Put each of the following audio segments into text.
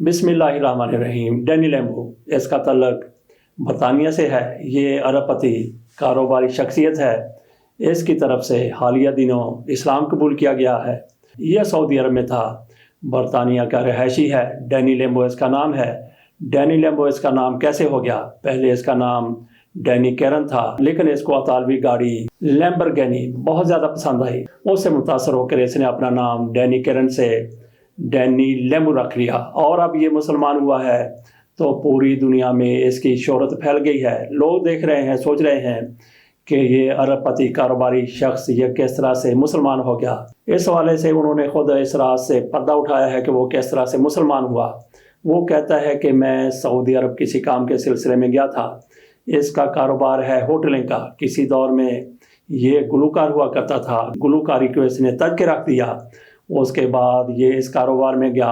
बिस्मिल्लाहिर्रहमानिर्रहीम। Danny Lambo, इसका तल्लक बरतानिया से है। ये अरबपति कारोबारी शख्सियत है। इसकी तरफ से हालिया दिनों इस्लाम कबूल किया गया है। यह सऊदी अरब में था। बरतानिया का रहायशी है। डैनी लेम्बो इसका नाम है। डैनी लेम्बो इसका नाम कैसे हो गया? पहले इसका नाम डैनी कैरन था, लेकिन इसको अतालवी गाड़ी लैम्बोर्गिनी बहुत ज़्यादा पसंद आई। उससे मुतासर होकर इसने अपना नाम डैनी कैरन से डैनी लेम्बो रख लिया और अब ये मुसलमान हुआ है तो पूरी दुनिया में इसकी शोहरत फैल गई है। लोग देख रहे हैं, सोच रहे हैं कि ये अरबपति कारोबारी शख्स ये किस तरह से मुसलमान हो गया। इस हवाले से उन्होंने खुद इस राज से पर्दा उठाया है कि वो किस तरह से मुसलमान हुआ। वो कहता है कि मैं सऊदी अरब किसी काम के सिलसिले में गया था। इसका कारोबार है होटलिंग का। किसी दौर में ये गुलूकार हुआ करता था। गुलूकारी को इसने तर्क के रख दिया। उसके बाद ये इस कारोबार में गया,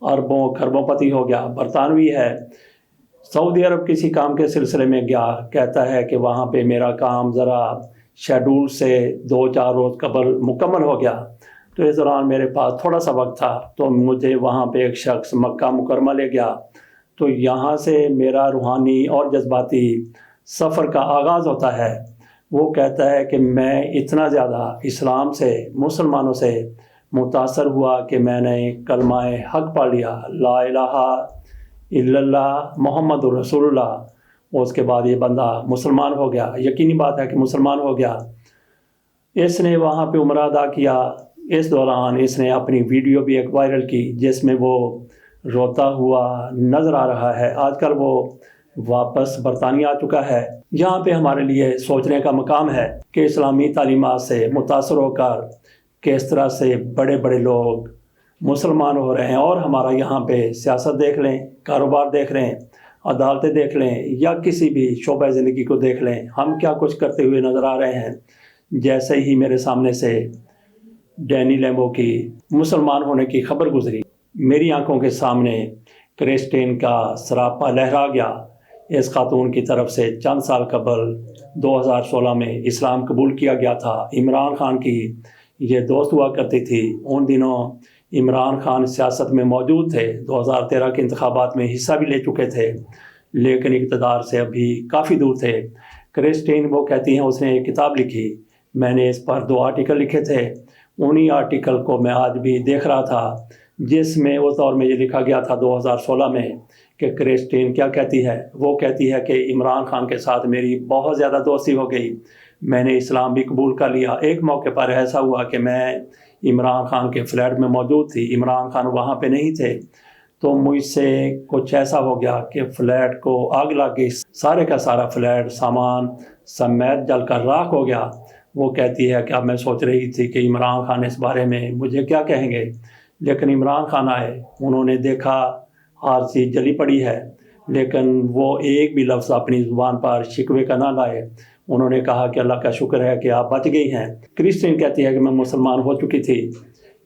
अरबों खरबोंपति हो गया। बरतानवी है, सऊदी अरब किसी काम के सिलसिले में गया। कहता है कि वहाँ पे मेरा काम ज़रा शेड्यूल से 2-4 रोज़ कबल मुकम्मल हो गया, तो इस दौरान मेरे पास थोड़ा सा वक्त था, तो मुझे वहाँ पे एक शख्स मक्का मुकरमा ले गया। तो यहाँ से मेरा रूहानी और जज्बाती सफ़र का आगाज़ होता है। वो कहता है कि मैं इतना ज़्यादा इस्लाम से, मुसलमानों से मुतासर हुआ कि मैंने कलमाए हक पढ़ लिया, ला इलाहा इल्लल्लाह मुहम्मदुर रसूलुल्लाह। उसके बाद ये बंदा मुसलमान हो गया। यकीनी बात है कि मुसलमान हो गया। इसने वहाँ पे उम्रा अदा किया। इस दौरान इसने अपनी वीडियो भी एक वायरल की जिसमें वो रोता हुआ नज़र आ रहा है। आजकल वो वापस बरतानिया आ चुका है। यहाँ पे हमारे लिए सोचने का मकाम है कि इस्लामी तालीमात से मुतासर होकर किस तरह से बड़े बड़े लोग मुसलमान हो रहे हैं। और हमारा यहाँ पे सियासत देख लें, कारोबार देख लें, अदालतें देख लें या किसी भी शोबे ज़िंदगी को देख लें, हम क्या कुछ करते हुए नज़र आ रहे हैं। जैसे ही मेरे सामने से डैनी लेम्बो की मुसलमान होने की खबर गुजरी, मेरी आंखों के सामने क्रिस्टीन का सरापा लहरा गया। इस खातून की तरफ से चंद साल कबल 2016 में इस्लाम कबूल किया गया था। इमरान खान की ये दोस्त हुआ करती थी। उन दिनों इमरान खान सियासत में मौजूद थे। 2013 के इंतखाबात में हिस्सा भी ले चुके थे, लेकिन इक़्तिदार से अभी काफ़ी दूर थे। क्रिस्टीन वो कहती हैं उसने एक किताब लिखी, मैंने इस पर 2 आर्टिकल लिखे थे। उन्हीं आर्टिकल को मैं आज भी देख रहा था जिसमें उस दौर में ये लिखा गया था 2016 में कि क्रिस्टीन क्या कहती है। वो कहती है कि इमरान खान के साथ मेरी बहुत ज़्यादा दोस्ती हो गई, मैंने इस्लाम भी कबूल कर लिया। एक मौके पर ऐसा हुआ कि मैं इमरान खान के फ्लैट में मौजूद थी, इमरान खान वहाँ पे नहीं थे, तो मुझसे कुछ ऐसा हो गया कि फ़्लैट को आग लग गई। सारे का सारा फ्लैट सामान समेत जलकर राख हो गया। वो कहती है कि अब मैं सोच रही थी कि इमरान खान इस बारे में मुझे क्या कहेंगे, लेकिन इमरान खान आए, उन्होंने देखा हर चीज़ जली पड़ी है, लेकिन वो एक भी लफ्ज़ अपनी ज़ुबान पर शिकवे का ना लाए। उन्होंने कहा कि अल्लाह का शुक्र है कि आप बच गई हैं। क्रिस्टीन कहती है कि मैं मुसलमान हो चुकी थी,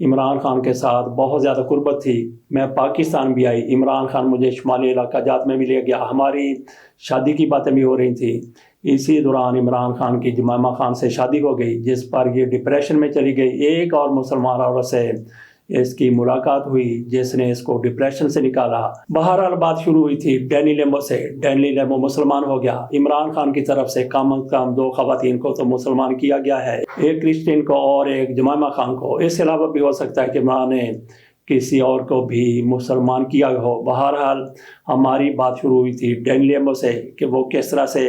इमरान खान के साथ बहुत ज़्यादा कुर्बत थी, मैं पाकिस्तान भी आई, इमरान खान मुझे शुमाली इलाका जात में भी ले गया, हमारी शादी की बातें भी हो रही थी। इसी दौरान इमरान खान की जमामा खान से शादी हो गई, जिस पर ये डिप्रेशन में चली गई। एक और मुसलमान औरत से इसकी मुलाकात हुई जिसने इसको डिप्रेशन से निकाला। बहरहाल बात शुरू हुई थी डैनी लेम्बो से। डैनी लेम्बो मुसलमान हो गया। इमरान खान की तरफ से कम अज़ कम 2 ख़वातीन को तो मुसलमान किया गया है, एक क्रिस्टीन को और एक जमामा खान को। इसके अलावा भी हो सकता है कि इमरान ने किसी और को भी मुसलमान किया हो। बहरहाल हमारी बात शुरू हुई थी डैनी लेम्बो से कि वो किस तरह से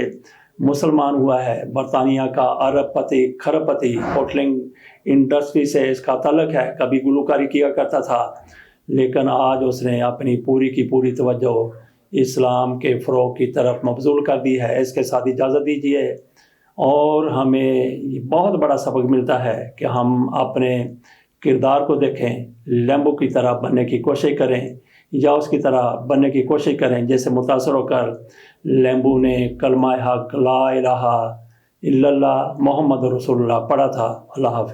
मुसलमान हुआ है। बरतानिया का अरबपति खरबपति होटलिंग इंडस्ट्री से इसका तल्लक है। कभी गुलूकारी किया करता था, लेकिन आज उसने अपनी पूरी की पूरी तवज्जो इस्लाम के फ़रोग़ की तरफ मबज़ूल कर दी है। इसके साथ इजाज़त दीजिए, और हमें बहुत बड़ा सबक मिलता है कि हम अपने किरदार को देखें, लेम्बो की तरह बनने की कोशिश करें या उसकी तरह बनने की कोशिश करें जैसे मुतासर होकर लेम्बो ने कलमा हक ला इलाहा इल्लल्लाह मुहम्मदुर रसूलुल्लाह पढ़ा था। अल्लाह हाफ़िज़।